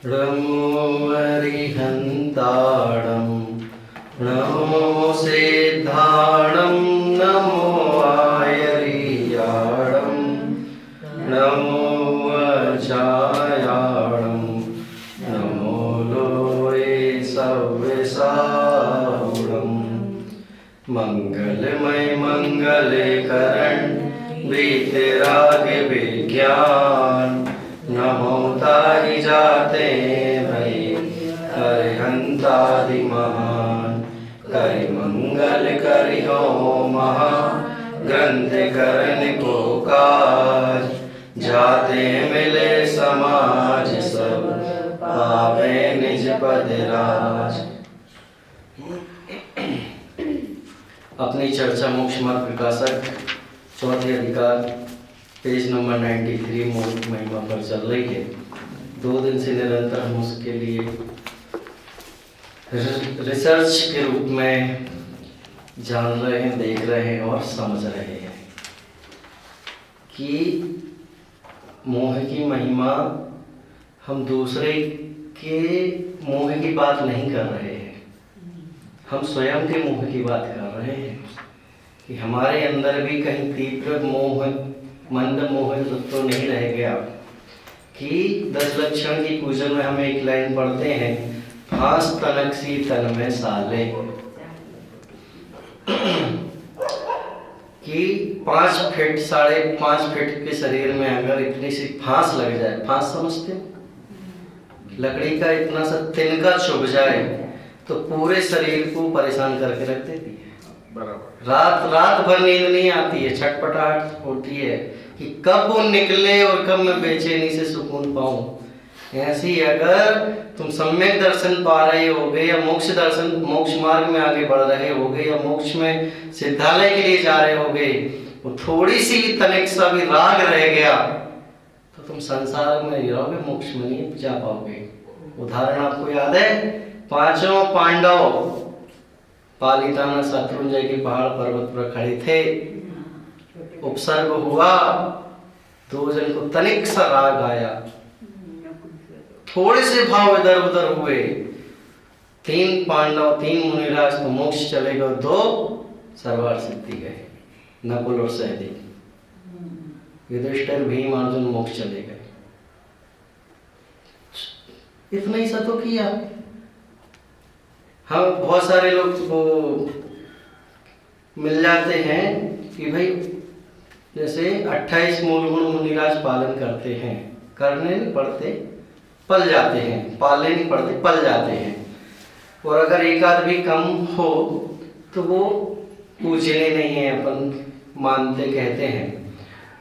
नमो अरिहन्ताणं नमो सिद्धाणं नमो आयर्याणं नमो अजायाणं नमो लोये सव्यसाहुणं मंगलमय मंगलकरण वीतराग विज्ञान नमो ताहि जाते भई अरिहंतादि महान करि मंगल करि हो महा ग्रंथ करन को काज जाते मिले समाज सब पावे निज पद राज। अपनी चर्चा मोक्ष मार्ग प्रकाशक चौथे अधिकार पेज नंबर 93 मोक्ष महिमा पर चल रही है। 2 दिन से निरंतर हम उसके लिए रिसर्च के रूप में जान रहे हैं, देख रहे हैं और समझ रहे हैं कि मोह की महिमा हम दूसरे के मोह की बात नहीं कर रहे हैं, हम स्वयं के मोह की बात कर रहे हैं कि हमारे अंदर भी कहीं तीव्र मोह मंद मोह तो नहीं रह गया। कि 10 लक्षण की पूजन में हम एक लाइन पढ़ते हैं, फांस तनक सी तन में साले, कि 5 फीट 5.5 फीट के शरीर में अगर इतनी सी फांस लग जाए, फांस समझते हो, लकड़ी का इतना सा तिनका चुभ जाए तो पूरे शरीर को परेशान करके रख देती है। रात भर नींद नहीं आती है, छटपटाहट होती है कि कब वो निकले और कब मैं बेचैनी से सुकून पाऊं। ऐसी अगर तुम सम्यक दर्शन पा रहे होगे या मोक्ष मार्ग में आगे बढ़ रहे होगे या मोक्ष में सिद्धालय के लिए जा रहे होगे, वो थोड़ी सी भी तनिक सा भी राग रह गया तो तुम संसार में ही रहोगे, मोक्ष में नहीं जा पाओगे। उदाहरण आपको याद है, 5 पांडव पालिताना शत्रुंजय के पहाड़ पर्वत पर खड़े थे, उपसर्ग हुआ, 2 जन को तनिक सा राग आया, थोड़े से भाव इधर उधर हुए, 3 पांडव 3 मुनिराज तो मोक्ष चले गए, 2 सर्वार सिद्धि गए, नकुल और सहदेव, युधिष्ठिर भीम अर्जुन मोक्ष चले गए। इतना ही सा तो किया। हम बहुत सारे लोग वो मिल जाते हैं कि भाई जैसे 28 मूल गुण मुनिराज पालन करते हैं, करने नहीं पड़ते, पल जाते हैं, पालने नहीं पड़ते, पल जाते हैं, और अगर एक आध भी कम हो तो वो पूजने नहीं है, अपन मानते कहते हैं।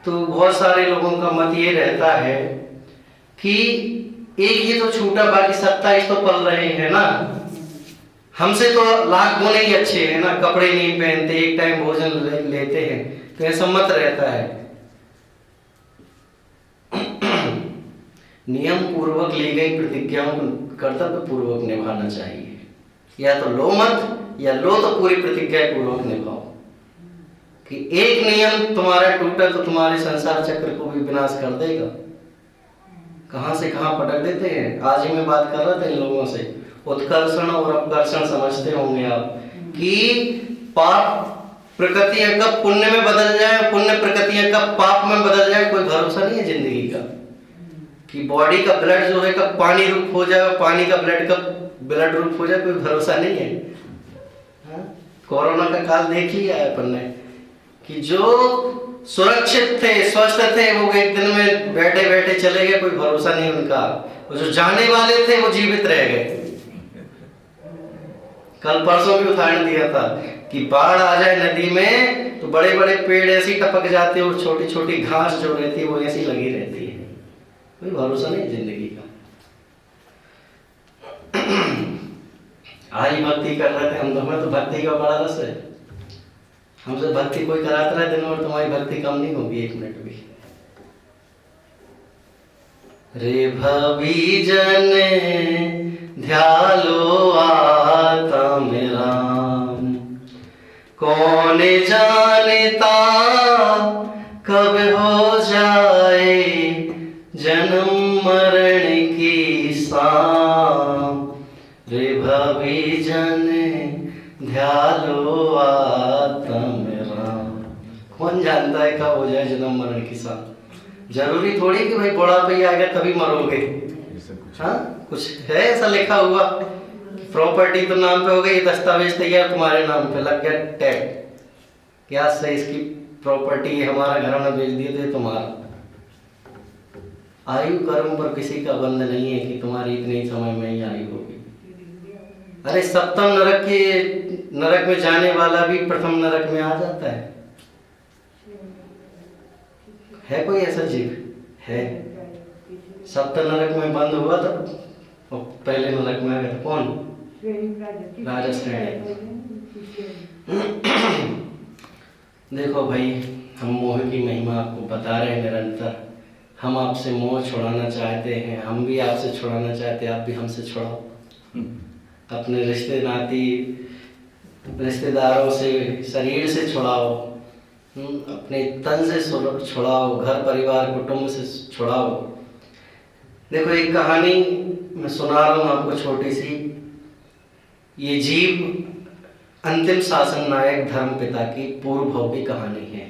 तो बहुत सारे लोगों का मत ये रहता है कि एक ही तो छूटा, बाकी 27 तो पल रहे हैं ना, हमसे तो लाख गुने ही अच्छे हैं ना, कपड़े नहीं पहनते, एक टाइम भोजन लेते हैं, तो ऐसा मत रहता है। नियम पूर्वक ली गई प्रतिज्ञाओं को कर्तव्य पूर्वक निभाना चाहिए, या तो लो मत, या लो तो पूरी प्रतिज्ञा पूर्वक निभाओ। कि एक नियम तुम्हारा टूटा तो तुम्हारे संसार चक्र को भी विनाश कर देगा, कहां से कहां पटक देते हैं। आज ही मैं बात कर रहा था इन लोगों से, उत्कर्षण और अपकर्षण समझते होंगे आप, कि पाप प्रकृतियां कब पुण्य में बदल जाए, पुण्य प्रकृतियां कब पाप में बदल जाए, कोई भरोसा नहीं है जिंदगी का। कि बॉडी का ब्लड जो है कब पानी रूप हो जाए, पानी का ब्लड कब ब्लड रूप हो जाए, कोई भरोसा नहीं है। कोरोना का काल देख लिया है अपन ने, कि जो सुरक्षित थे, स्वस्थ थे, वो एक दिन में बैठे बैठे चले गए, कोई भरोसा नहीं उनका। और जो जाने वाले थे वो जीवित रह गए। कल परसों भी उदाहरण दिया था कि बाढ़ आ जाए नदी में तो बड़े बड़े पेड़ ऐसी टपक जाते हैं और छोटी छोटी घास जो रहती है वो ऐसी लगी रहती है, कोई भरोसा नहीं जिंदगी का। आज भक्ति कर रहे थे हम, तो हमें तो भक्ति का बड़ा रस है, हमसे भक्ति कोई कराता रहे दिन और तुम्हारी भक्ति कम नहीं होगी 1 मिनट भी। रे भवी जन ध्यालो आत्म राम, कौन जानता कब हो जाए जन्म मरण की सा जानता है कब हो जाए जन्म मरण की साथ। जरूरी थोड़ी कि भाई बुढ़ापा ही आएगा तभी मरोगे। हाँ, कुछ है ऐसा लिखा हुआ? प्रॉपर्टी तो नाम पे हो गई, दस्तावेज तैयार तुम्हारे नाम पे, लग गया टैग, क्या से इसकी प्रॉपर्टी हमारा घर में बेच दिए थे तुम्हारा। आयु कर्म पर किसी का बंध नहीं है कि तुम्हारी इतने समय में ही आयु होगी। अरे सप्तम नरक में जाने वाला भी प्रथम नरक में आ जाता है कोई ऐसा जीव? है। सप्तम नरक में बंद हुआ था और पहले नरक में आ गया था कौन? राजा श्रेणी। देखो भाई, हम मोह की महिमा आपको बता रहे हैं निरंतर। हम आपसे मोह छुड़ाना चाहते हैं, हम भी आपसे छुड़ाना चाहते हैं, आप भी हमसे छुड़ाओ। अपने रिश्तेदारों से, शरीर से छुड़ाओ, अपने तन से छुड़ाओ, घर परिवार कुटुंब से छुड़ाओ। देखो एक कहानी मैं सुना रहा हूँ आपको छोटी सी। ये जीव अंतिम शासन नायक धर्म पिता की पूर्व भाव की कहानी है।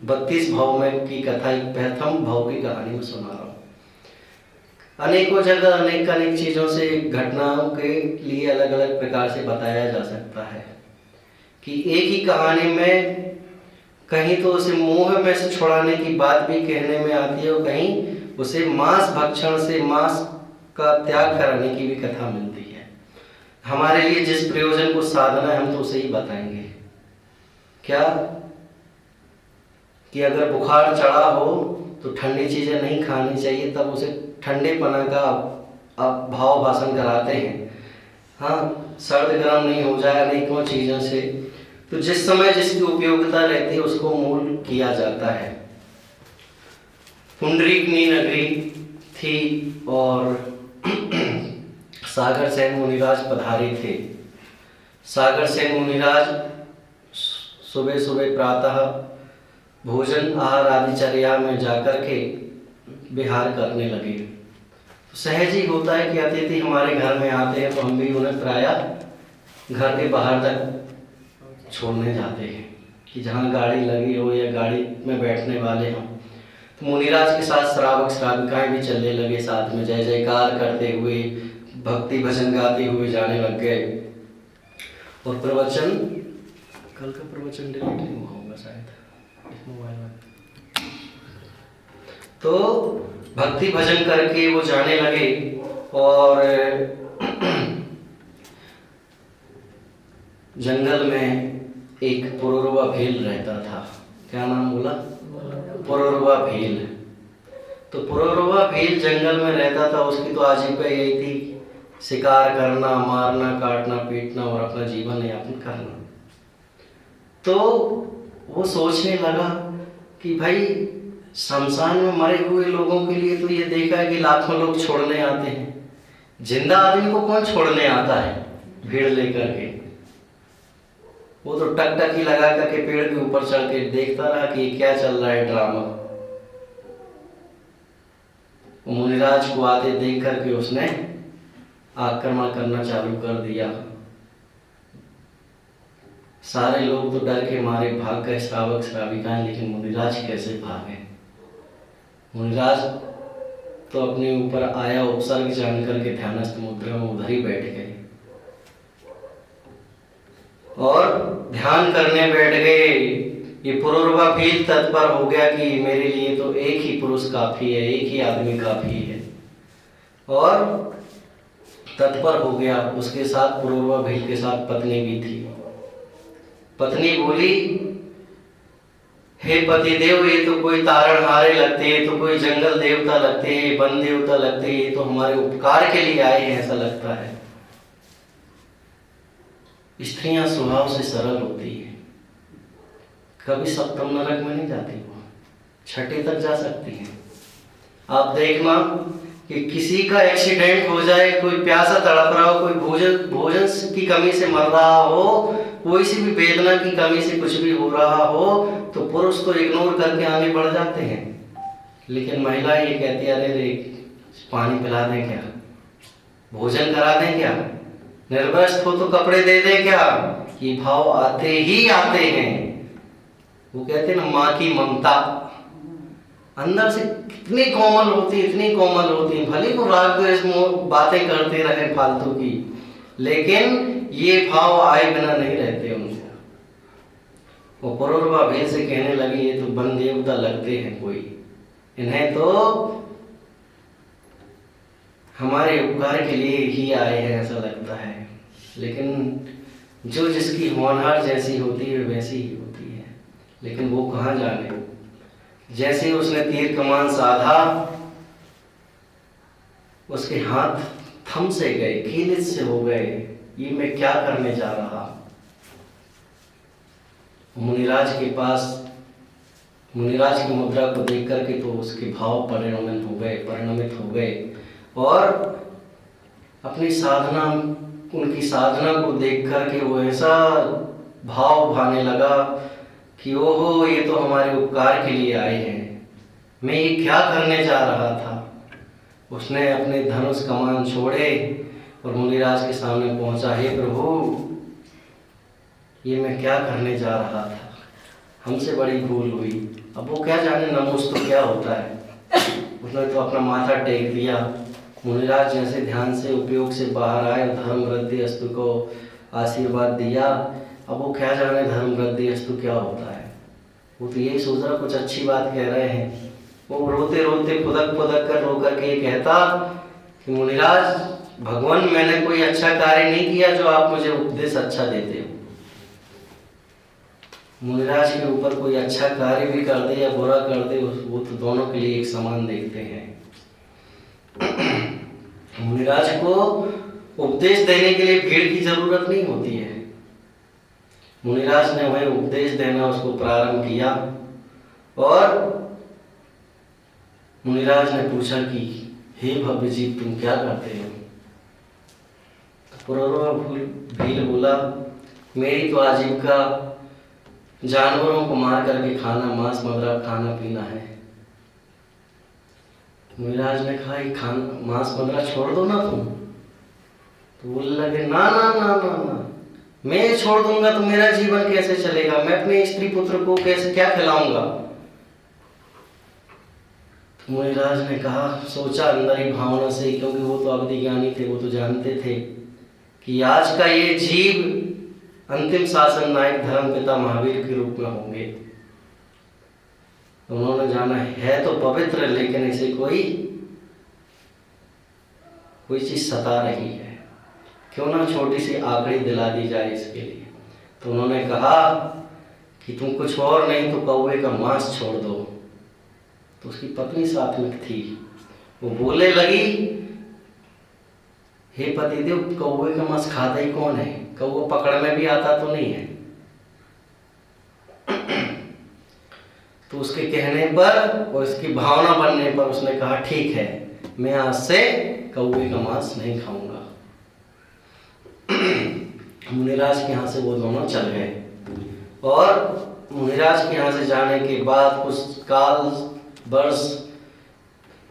32 भाव में की कथा, एक प्रथम भाव की कहानी में सुना रहा हूँ। अनेकों जगह अनेक चीज़ों से, घटनाओं के लिए अलग अलग प्रकार से बताया जा सकता है कि एक ही कहानी में कहीं तो उसे मोह में से छुड़ाने की बात भी कहने में आती है और कहीं उसे मांस भक्षण से, मांस का त्याग कराने की भी कथा मिलती है। हमारे लिए जिस प्रयोजन को साधना है हम तो उसे ही बताएंगे। क्या कि अगर बुखार चढ़ा हो तो ठंडी चीज़ें नहीं खानी चाहिए, तब उसे ठंडे पना का आप भाव भाषण कराते हैं। हाँ, सर्द गर्म नहीं हो जाए अनेकों चीज़ों से, तो जिस समय जिसकी उपयोगिता रहती है उसको मूल किया जाता है। पुंडरीकनी नगरी थी और सागर सेन मुनिराज पधारे थे। सागर सेन मुनिराज सुबह सुबह प्रातः भोजन आहार आदि चर्या में जाकर के विहार करने लगे। तो सहज ही होता है कि अतिथि हमारे घर में आते हैं तो हम भी उन्हें प्रायः घर के बाहर तक छोड़ने जाते हैं कि जहाँ गाड़ी लगी हो या गाड़ी में बैठने वाले हों। तो मुनिराज के साथ श्रावक श्राविकाएं भी चलने लगे, साथ में जय जयकार करते हुए, भक्ति भजन गाते हुए जाने लग गए। और प्रवचन, कल का प्रवचन डिलीट नहीं हुआ होगा शायद इस मोबाइल में, तो भक्ति भजन करके वो जाने लगे। और जंगल में एक पुरुरवा भील रहता था। क्या नाम बोला? पुरुरवा भील। तो पुरुरवा भील जंगल में रहता था, उसकी तो आजीविका यही थी शिकार करना, मारना, काटना, पीटना और अपना जीवन यापन करना। तो वो सोचने लगा कि भाई शमशान में मरे हुए लोगों के लिए तो ये देखा है कि लाखों लोग छोड़ने आते हैं, जिंदा आदमी को कौन छोड़ने आता है भीड़ लेकर के? वो तो टकटकी लगा करके पेड़ के ऊपर चढ़ के देखता रहा कि ये क्या चल रहा है ड्रामा। मुनिराज को आते देख करके उसने आक्रमण करना चालू कर दिया। सारे लोग तो डर के मारे भाग गए, श्रावक श्राविकाएं, लेकिन मुनिराज कैसे भागे? मुनिराज तो अपने ऊपर आया उपसर्ग जान करके ध्यानस्थ मुद्रा में उधर ही बैठ गए और ध्यान करने बैठ गए। ये पुरुरवा भील तत्पर हो गया कि मेरे लिए तो एक ही पुरुष काफी है, एक ही आदमी काफी है, और तत्पर हो गया। उसके साथ पुरुरवा भील के साथ पत्नी भी थी। पत्नी बोली, हे पति देव, ये तो कोई तारणहारे लगते हैं, तो कोई जंगल देवता लगते हैं, वन देवता लगते हैं, तो हमारे उपकार के लिए आए हैं ऐसा लगता है। स्त्रियां स्वभाव से सरल होती है, कभी सप्तम नरक में नहीं जाती, वो छठे तक जा सकती हैं। आप देखना कि किसी का एक्सीडेंट हो जाए, कोई प्यासा तड़प रहा हो, कोई भोजन की कमी से मर रहा हो, कोई सी भी वेदना की कमी से कुछ भी हो रहा हो, तो पुरुष तो इग्नोर करके आगे बढ़ जाते हैं, लेकिन महिलाएं ये कहती है, अरे रे पानी पिला दें क्या, भोजन करा दें क्या, निर्वस्त्र हो तो कपड़े दे दें क्या। ये भाव आते ही आते हैं। वो कहते हैं ना माँ की ममता अंदर से कितनी कोमल होती, इतनी कोमल होती, भले वो राग द्वेष बातें करते रहे फालतू की, लेकिन ये भाव आए बिना नहीं रहते उनसे। वो पुरुरवा भेद से कहने लगी ये तो बन देवता लगते हैं कोई, इन्हें तो हमारे उपकार के लिए ही आए हैं ऐसा लगता है। लेकिन जो जिसकी होनहार जैसी होती है वैसी ही होती है, लेकिन वो कहाँ जाने। जैसे उसने तीर कमान साधा, उसके हाथ थम से गए, कीलित से हो गए, ये मैं क्या करने जा रहा। मुनिराज के पास, मुनिराज की मुद्रा को देख करके तो उसके भाव परिणमित हो गए और अपनी साधना, उनकी साधना को देख करके वो ऐसा भाव भाने लगा कि ओहो ये तो हमारे उपकार के लिए आए हैं, मैं ये क्या करने जा रहा था। उसने अपने धनुष कमान छोड़े और मुनिराज के सामने पहुंचा, हे प्रभु ये मैं क्या करने जा रहा था, हमसे बड़ी भूल हुई। अब वो क्या जाने नमोस तो क्या होता है। उसने तो अपना माथा टेक दिया। मुनिराज जैसे ध्यान से उपयोग से बाहर आए, धर्म वृद्धि अस्तु को आशीर्वाद दिया। अब वो क्या जाने धर्म वृद्धि अस्तु क्या होता है। वो तो यही सोच रहा कुछ अच्छी बात कह रहे हैं। वो रोते रोते फुदक फुदक कर रो करके ये कहता कि मुनिराज भगवान मैंने कोई अच्छा कार्य नहीं किया जो आप मुझे उपदेश अच्छा देते हो। मुनिराज के ऊपर कोई अच्छा कार्य भी कर दे या बुरा कर दे, वो तो दोनों के लिए एक समान देखते हैं। मुनिराज को उपदेश देने के लिए भीड़ की जरूरत नहीं होती है। मुनिराज ने वही उपदेश देना उसको प्रारंभ किया और मुनिराज ने पूछा कि हे भव्य जी तुम क्या करते हो। पुरुरवा भील बोला मेरी तो आजीविका जानवरों को मार करके खाना, मांस मदिरा खाना पीना है। मुनिराज ने कहा ये मांस मदिरा छोड़ दो ना तुम। तो बोलने लगे ना ना ना ना ना, मैं छोड़ दूंगा तो मेरा जीवन कैसे चलेगा, मैं अपने स्त्री पुत्र को कैसे क्या खिलाऊंगा। तो मुनिराज ने कहा, सोचा अंदर ही भावना से, क्योंकि वो तो अवधि ज्ञानी थे, वो तो जानते थे कि आज का ये जीव अंतिम शासन नायक धर्मपिता महावीर के रूप में होंगे। उन्होंने जाना है तो पवित्र, लेकिन इसे कोई चीज सता रही है, क्यों ना छोटी सी आखिरी दिला दी जाए इसके लिए। तो उन्होंने कहा कि तुम कुछ और नहीं तो कौवे का मांस छोड़ दो। तो उसकी पत्नी साथ में थी, वो बोलने लगी हे पतिदेव कौवे का मांस खाता ही कौन है, कौवा पकड़ में भी आता तो नहीं है। तो उसके कहने पर और उसकी भावना बनने पर उसने कहा ठीक है, मैं आज से कौवे का मांस नहीं खाऊंगा। मुनिराज के यहाँ से वो दोनों चल गए और मुनिराज के यहाँ से जाने के बाद कुछ काल वर्ष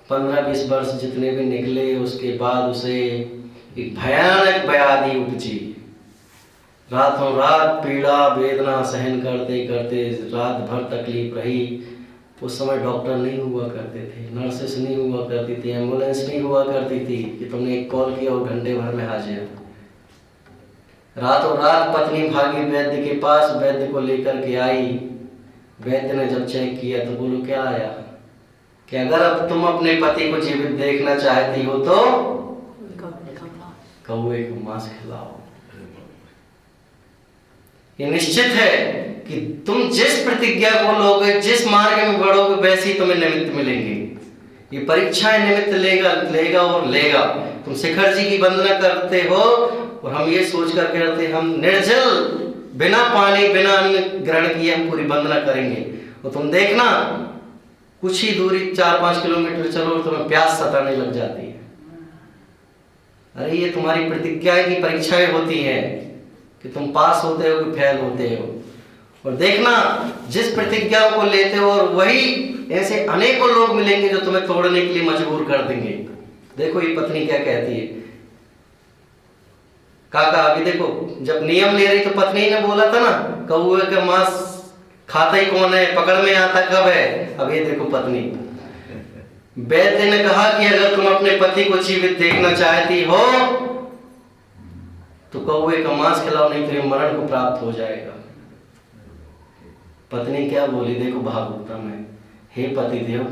15-20 वर्ष जितने भी निकले, उसके बाद उसे एक भयानक व्याधि उपजी। रातों रात पीड़ा वेदना सहन करते करते रात भर तकलीफ रही। उस समय डॉक्टर नहीं हुआ करते थे, नर्सेस नहीं हुआ करती थी, एम्बुलेंस नहीं हुआ करती थी कि तुमने एक कॉल किया और घंटे भर में हाजिर। रातों रात पत्नी भागी वैद्य के पास, वैद्य को लेकर के आई। वैद्य ने जब चेक किया तो बोलो क्या आया कि अगर अब तुम अपने पति को जीवित देखना चाहती हो तो कौवे को मांस खिलाओ। ये निश्चित है कि तुम जिस प्रतिज्ञा को लोगे, जिस मार्ग में बढ़ोगे, वैसे ही तुम्हें निमित्त मिलेंगे। ये परीक्षाएं निमित्त लेगा और लेगा। तुम शिखर जी की वंदना करते हो और हम ये सोच कर करते हम निर्जल बिना पानी बिना अन्न ग्रहण किए हम पूरी वंदना करेंगे। और तुम देखना कुछ ही दूरी 4-5 किलोमीटर चलो और तुम्हें प्यास सताने लग जाती है। अरे ये तुम्हारी प्रतिज्ञा की परीक्षाएं होती हैं कि तुम पास होते हो कि फेल होते हो। और देखना जिस प्रतिज्ञा को लेते हो और वही ऐसे अनेकों लोग मिलेंगे जो तुम्हें तोड़ने के लिए मजबूर कर देंगे। देखो ये पत्नी क्या कहती है, काका अभी देखो जब नियम ले रही तो पत्नी ने बोला था ना कौवे का मांस खाता ही कौन है, पकड़ में आता कब है? अब ये देखो पत्नी, वैद्य ने कहा कि अगर तुम अपने पति को जीवित देखना चाहती हो तो कौवे का मांस खिलाओ, नहीं तो ये मरण को प्राप्त हो जाएगा। पत्नी क्या बोली देखो भावुकता में, हे पति देव,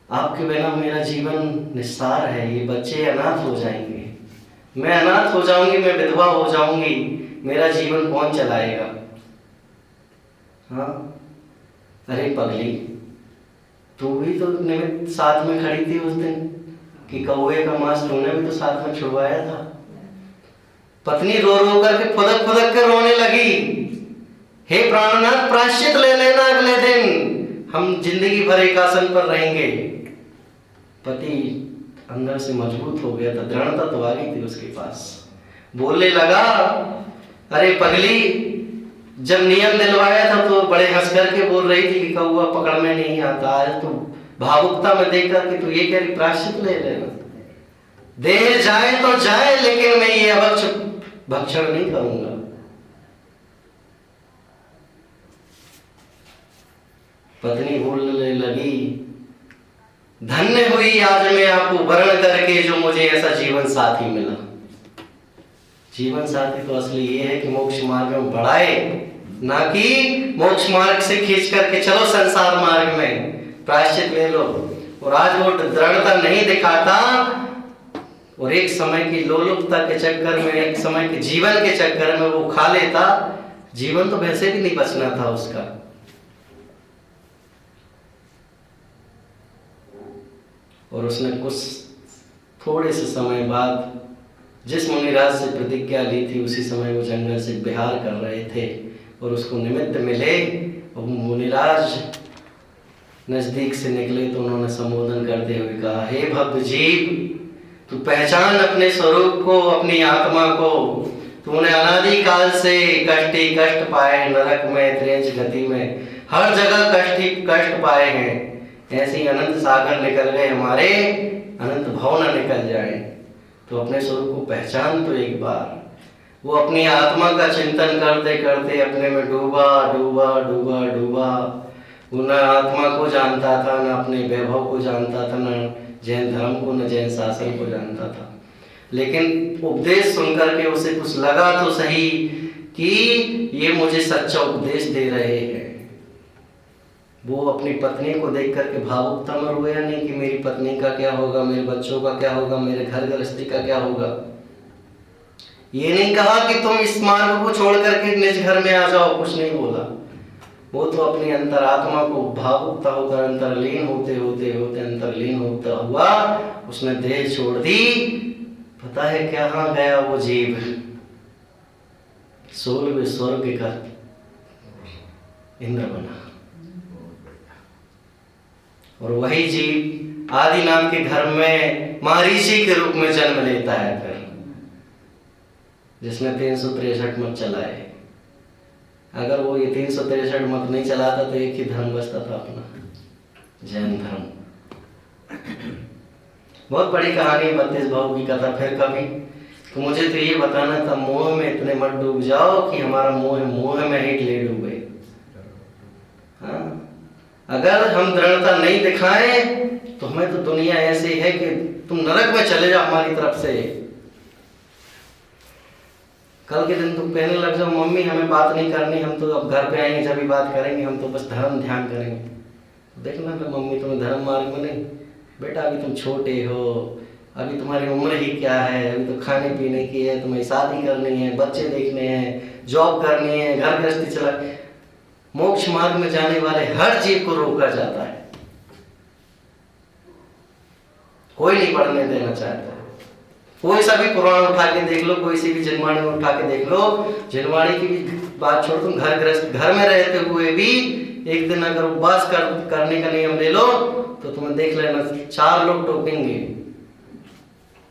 आपके बिना मेरा जीवन निस्सार है, ये बच्चे अनाथ हो जाएंगे, मैं अनाथ हो जाऊंगी, मैं विधवा हो जाऊंगी, मेरा जीवन कौन चलाएगा? हाँ, अरे पगली, तू भी तो निमित्त साथ में खड़ी थी उस दिन कि कौवे का मांस तूने भी तो साथ में छुड़वाया था। पत्नी रो रो करके फुदक फुदक कर रोने लगी, हे प्राणनाथ प्रायश्चित ले लेना, अगले दिन हम जिंदगी भर एक आसन पर रहेंगे। पति अंदर से मजबूत हो गया था, दृढ़ता तो आ गई थी उसके पास, बोलने लगा, अरे पगली, जब नियम दिलवाया था तो बड़े हंस करके बोल रही थी कि कौवा पकड़ में नहीं आता, आज तो भावुकता में देख करके तू ये कह रही प्रायश्चित ले लेना। देह जाए तो जाए, लेकिन मैं ये अभक्ष भक्षण नहीं करूंगा। पत्नी बोलने लगी, धन्य हुई आज मैं आपको वर्ण करके जो मुझे ऐसा जीवन साथी मिला। जीवन साथी तो असली ये है कि मोक्ष मार्ग में बढ़ाए, ना कि मोक्ष मार्ग से खींच करके चलो संसार मार्ग में, प्रायश्चित ले लो। और आज वो दृढ़ता नहीं दिखाता और एक समय की लोलुपता के चक्कर में, एक समय के जीवन के चक्कर में वो खा लेता, जीवन तो वैसे भी नहीं बचना था उसका। और उसने कुछ थोड़े से समय बाद जिस मुनिराज से प्रतिज्ञा ली थी, उसी समय वो जंगल से विहार कर रहे थे और उसको निमित्त मिले और मुनिराज नजदीक से निकले तो उन्होंने संबोधन करते हुए कहा, हे भक्त जीव, तू पहचान अपने स्वरूप को, अपनी आत्मा को। तूने अनादि काल से कष्ट ही कष्ट पाए, नरक में, त्रेंच गति में, हर जगह कष्ट ही कष्ट पाए हैं। ऐसे ही अनंत सागर निकल गए हमारे, अनंत भाव न निकल जाए। तो अपने स्वरूप को पहचान तो एक बार। वो अपनी आत्मा का चिंतन करते करते अपने में डूबा डूबा डूबा डूबा। वो न आत्मा को जानता था, न अपने वैभव को जानता था, न जैन धर्म को, न जैन शासन को जानता था। लेकिन उपदेश सुनकर के उसे कुछ लगा तो सही कि ये मुझे सच्चा उपदेश दे रहे हैं। वो अपनी पत्नी को देख करके भावुकता में रोया नहीं कि मेरी पत्नी का क्या होगा, मेरे बच्चों का क्या होगा, मेरे घर गृहस्थी का क्या होगा। ये नहीं कहा कि तुम इस मार्ग को छोड़ करके निज घर में आ जाओ, कुछ नहीं बोला। वो तो अपनी अंतरात्मा को भावुकता होकर अंतरलीन होते होते होते अंतरलीन होता हुआ उसने देह छोड़ दी। पता है कहाँ गया वो जीव? 16वें स्वर्ग का इंद्र बना। और वही जीव आदिनाथ के घर में महर्षि के रूप में जन्म लेता है फिर, जिसने 363 मत चलाए। अगर वो ये 363 मत नहीं चलाता तो एक ही धर्म बचता था अपना, जैन धर्म। बहुत बड़ी कहानी 32 भाव की कथा फिर कभी। तो मुझे तो ये बताना था, मोह में इतने मत डूब जाओ कि हमारा मोह में ही ले डूबे। हाँ, अगर हम दृढ़ता नहीं दिखाएं तो हमें तो दुनिया ऐसी है कि तुम नरक में चले जाओ हमारी तरफ से। कल के दिन तुम कहने लग जाओ, मम्मी हमें बात नहीं करनी, हम तो अब घर पे आएंगे जब भी बात करेंगे, हम तो बस धर्म ध्यान करेंगे। देखना तो मम्मी तुम्हें धर्म मार्ग में नहीं, बेटा अभी तुम छोटे हो, अभी तुम्हारी उम्र ही क्या है, अभी तो खाने पीने की है, तुम्हें शादी करनी है, बच्चे देखने हैं, जॉब करनी है, घर गृहस्थी चला। मोक्ष मार्ग में जाने वाले हर जीव को रोका जाता है, कोई नहीं पढ़ने देना चाहता। कोई सा भी पुराण उठा के देख लो, कोई सी भी जिनवाणी उठा के देख लो, जिनवाणी की भी बात छोड़, तुम घर में रहते हुए भी एक दिन अगर उपवास करने का नियम ले लो तो तुम्हें देख लेना 4 लोग टोकेंगे।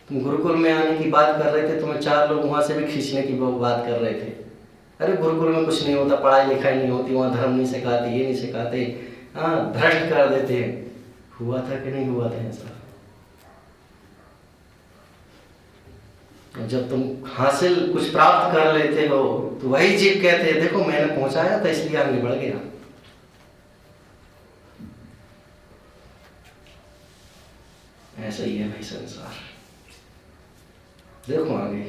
तुम गुरुकुल में आने की बात कर रहे थे, तुम्हें 4 लोग वहां से भी खींचने की बात कर रहे थे। अरे गुरुकुल में कुछ नहीं होता, पढ़ाई लिखाई नहीं होती, वहाँ धर्म नहीं सिखाते, ये नहीं सिखाते, हाँ भ्रष्ट कर देते हैं। हुआ था कि नहीं हुआ था ऐसा? और जब तुम हासिल कुछ प्राप्त कर लेते हो तो वही जीव कहते हैं देखो मैंने पहुंचाया था इसलिए आगे बढ़ गया। ऐसा ही है भाई संसार। देखो आगे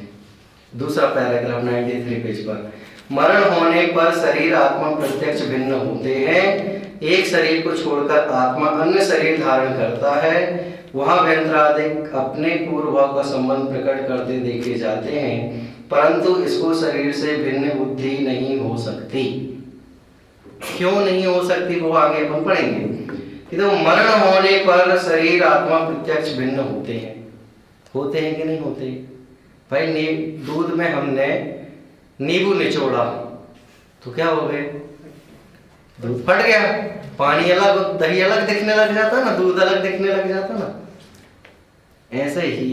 दूसरा पैराग्राफ 93 पेज पर, मरण होने पर शरीर आत्मा प्रत्यक्ष भिन्न होते हैं। एक शरीर को छोड़कर आत्मा अन्य शरीर धारण करता है। वहां व्यंतरादिक अपने पूर्व भाव का संबंध प्रकट करते देखे जाते हैं, परंतु इसको शरीर से भिन्न बुद्धि नहीं हो सकती। क्यों नहीं हो सकती वो आगे अपन पढ़ेंगे। तो मरण होने पर शरीर आत्मा प्रत्यक्ष भिन्न होते हैं। होते हैं कि नहीं होते भाई? दूध में हमने नींबू निचोड़ा तो क्या हो गए? दूध फट गया। पानी अलग दही अलग दिखने लग जाता ना, दूध अलग दिखने लग जाता ना। ऐसे ही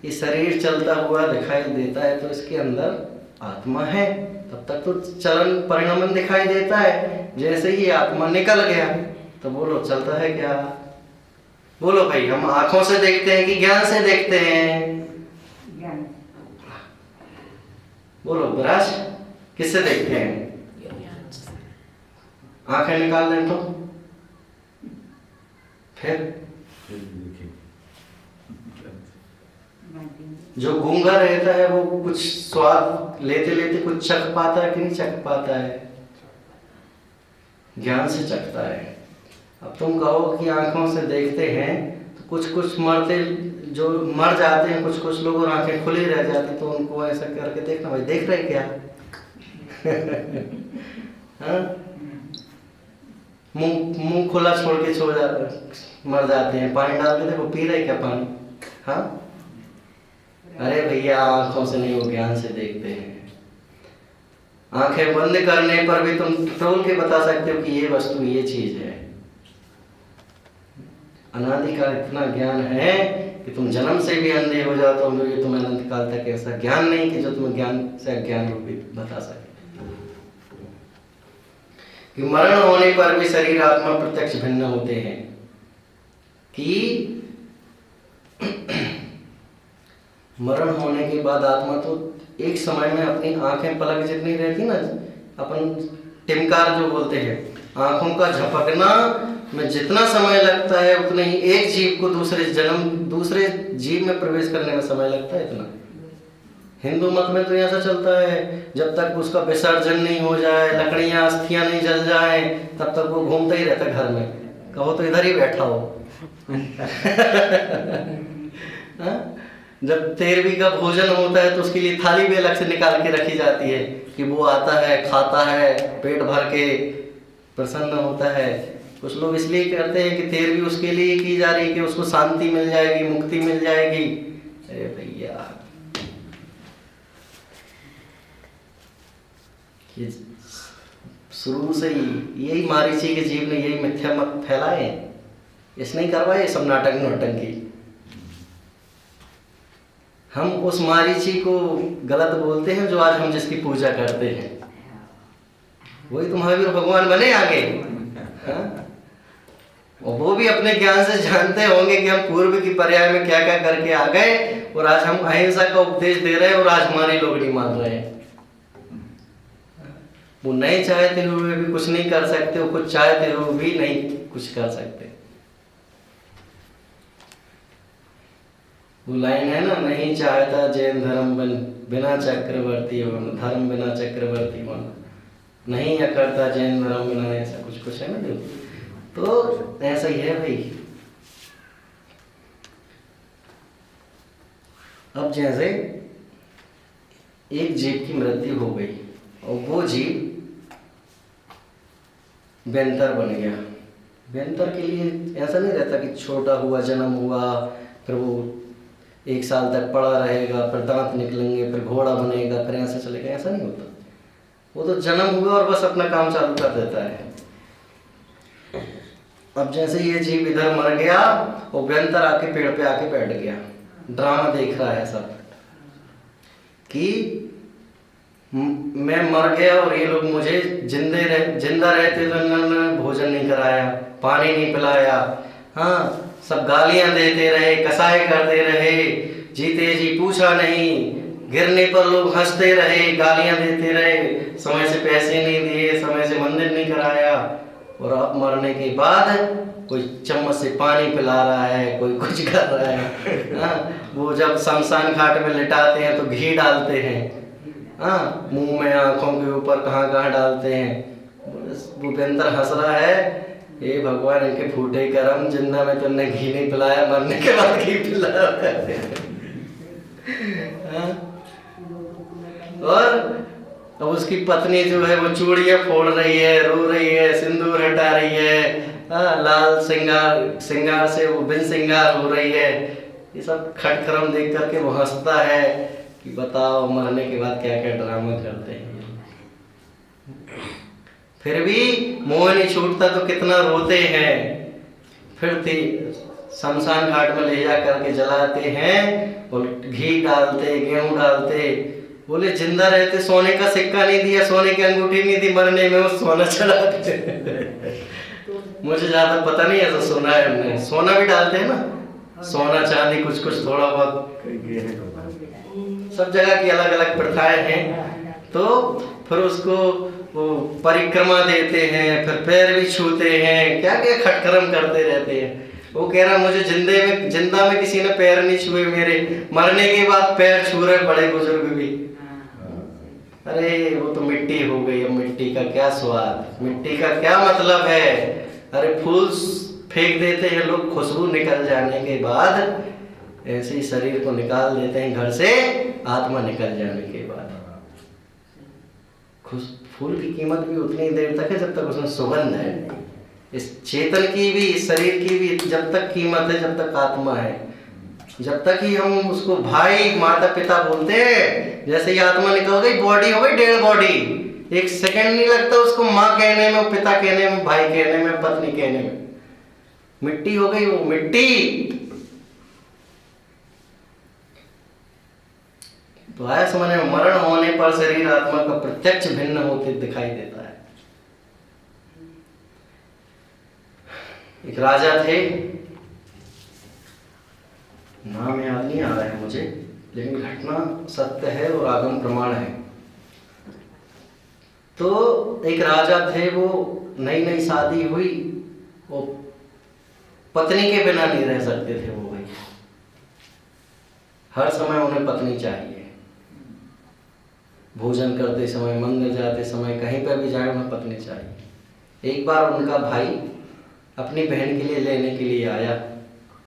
ये शरीर चलता हुआ दिखाई देता है तो इसके अंदर आत्मा है, तब तक तो चलन परिणमन दिखाई देता है। जैसे ही आत्मा निकल गया तो बोलो चलता है क्या? बोलो भाई, हम आंखों से देखते हैं कि ज्ञान से देखते हैं? बोलो बराज, किससे देखते हैं? आंखें निकाल दें तो फिर जो गूंगा रहता है वो कुछ स्वाद लेते लेते कुछ चख पाता है कि नहीं चख पाता है? ज्ञान से चखता है। अब तुम कहो कि आंखों से देखते हैं तो कुछ कुछ मरते जो मर जाते हैं कुछ कुछ लोग और आंखें खुली रह जाती, तो उनको ऐसा करके देखना, भाई देख रहे क्या? हाँ, मुंह खुला छोड़ के मर जाते हैं। पानी डाल के देखो पी रहे क्या पानी? हाँ, अरे भैया आंखों से नहीं, वो ज्ञान से देखते हैं। आंखें बंद करने पर भी तुम तोल के बता सकते हो कि ये वस्तु ये चीज है। अनादि का इतना ज्ञान है कि तुम जन्म से भी अंधे हो जाओ तो ये तुम्हें अनंत काल तक ऐसा ज्ञान नहीं कि जो तुम्हें ज्ञान से अज्ञान रूपी बता सके। कि मरण होने पर भी शरीर आत्मा प्रत्यक्ष भिन्न होते हैं। कि मरण होने के बाद आत्मा तो एक समय में अपनी आंखें पलक जितनी रहती ना, अपन टिमकार जो बोलते हैं, आंखों का झपकना में जितना समय लगता है उतना ही एक जीव को दूसरे जीव में प्रवेश करने में समय लगता है इतना। हिंदू मत में तो ऐसा चलता है, जब तक उसका विसर्जन नहीं हो जाए, लकड़ियां अस्थियां नहीं जल जाए, तब तक वो घूमता ही रहता घर में। कहो तो इधर ही बैठा हो। जब 13वीं का भोजन होता है तो उसके लिए थाली भी अलग से निकाल के रखी जाती है कि वो आता है, खाता है, पेट भर के प्रसन्न होता है। कुछ लोग इसलिए करते हैं कि 13वीं उसके लिए की जा रही है कि उसको शांति मिल जाएगी, मुक्ति मिल जाएगी। अरे भैया, शुरू से ही यही मारीची के जीव ने यही मिथ्या मत फैलाए, इसने ही करवाए सब नाटक नौटंकी। हम उस मारीची को गलत बोलते हैं जो आज हम जिसकी पूजा करते हैं। वही तो महावीर भगवान बने आगे। हाँ? और वो भी अपने ज्ञान से जानते होंगे कि हम पूर्व की पर्याय में क्या क्या करके आ गए और आज हम अहिंसा का उपदेश दे रहे हैं और आज हमारे लोग नहीं मान रहे हैं। वो नहीं चाहते हुए भी कुछ नहीं कर सकते, वो कुछ चाहते हुए भी नहीं कुछ कर सकते। वो लाइन है ना, नहीं चाहता जैन धर्म बिना चक्रवर्ती बन, धर्म बिना चक्रवर्ती बन, नहीं करता जैन धर्म बिना, ऐसा कुछ है ना। तो ऐसा ही है भाई। अब जैसे एक जीव की मृत्यु हो गई और वो जीव बेंतर बन गया। बेंतर के लिए ऐसा नहीं रहता कि छोटा हुआ, जन्म हुआ, फिर वो 1 साल तक पड़ा रहेगा, फिर दांत निकलेंगे, फिर घोड़ा बनेगा, फिर ऐसा चलेगा, ऐसा नहीं होता। वो तो जन्म हुआ और बस अपना काम चालू कर देता है। अब जैसे ये जीव इधर मर गया और बेंतर आके पेड़ पे आके बैठ गया, ड्रामा देख रहा है सब कि मैं मर गया और ये लोग मुझे जिंदा रहते तो इन्होंने भोजन नहीं कराया, पानी नहीं पिलाया, हाँ सब गालियां देते रहे, कसाई करते रहे, जीते जी पूछा नहीं, गिरने पर लोग हंसते रहे, गालियां देते रहे, समय से पैसे नहीं दिए, समय से मंदिर नहीं कराया, और अब मरने के बाद कोई चम्मच से पानी पिला रहा है, कोई कुछ कर रहा है। हाँ, वो जब शमशान घाट में लिटाते हैं तो घी डालते हैं, हाँ, मुंह में, आंखों के ऊपर, कहाँ कहाँ डालते हैं। भूपेंद्र हंस रहा है, हे भगवान इनके फूटे करम, जिंदा में तुमने घी नहीं पिलाया, मरने के बाद घी पिलाया। और अब उसकी पत्नी जो है वो चूड़ियां फोड़ रही है, रो रही है, सिंदूर हटा रही है, लाल श्रृंगार से वो बिन श्रृंगार हो रही है। ये सब खटकरम देख करके वो हंसता है कि बताओ मरने के बाद क्या क्या ड्रामा करते हैं। फिर भी मोह नहीं छूटता तो कितना रोते हैं। फिर शमशान घाट में ले जा करके जलाते हैं और घी डालते, गेहूं डालते। बोले जिंदा रहते सोने का सिक्का नहीं दिया, सोने की अंगूठी नहीं दी, मरने में वो सोना चढ़ाते। मुझे ज्यादा पता नहीं, ऐसा सुना है हमने। सोना भी डालते हैं ना, सोना चांदी कुछ कुछ थोड़ा बहुत, सब जगह की अलग अलग प्रथाएं हैं। तो फिर उसको वो परिक्रमा देते हैं, फिर पैर भी छूते हैं, क्या क्या खटकरम करते रहते हैं। वो कह रहा मुझे जिंदा में किसी ने पैर नहीं छुए मेरे, मरने के बाद पैर छू रहे बड़े बुजुर्ग भी। अरे वो तो मिट्टी हो गई, अब मिट्टी का क्या स्वाद, मिट्टी का क्या मतलब है। अरे फूल फेंक देते हैं लोग खुशबू निकल जाने के बाद, ऐसे ही शरीर को निकाल देते हैं घर से आत्मा निकल जाने के बाद। फूल की कीमत भी उतनी देर तक है जब तक उसमें सुगंध है। इस चेतन की भी, इस शरीर की भी जब तक कीमत है जब तक आत्मा है। जब तक ही हम उसको भाई माता पिता बोलते हैं, जैसे ही आत्मा निकल गई बॉडी हो गई डेड बॉडी, एक सेकंड नहीं लगता उसको माँ कहने में, पिता कहने में, भाई कहने में, पत्नी कहने में। मिट्टी हो गई वो मिट्टी। तो आया समझ में, मरण होने पर शरीर आत्मा का प्रत्यक्ष भिन्न होते दिखाई देता है। एक राजा थे, नाम याद नहीं आ रहा है मुझे, लेकिन घटना सत्य है और आगम प्रमाण है। तो एक राजा थे, वो नई नई शादी हुई, वो पत्नी के बिना नहीं रह सकते थे। वो भाई हर समय उन्हें पत्नी चाहिए, भोजन करते समय, मंदिर जाते समय, कहीं पर भी जाए उन्हें पत्नी चाहिए। एक बार उनका भाई अपनी बहन के लिए लेने के लिए आया,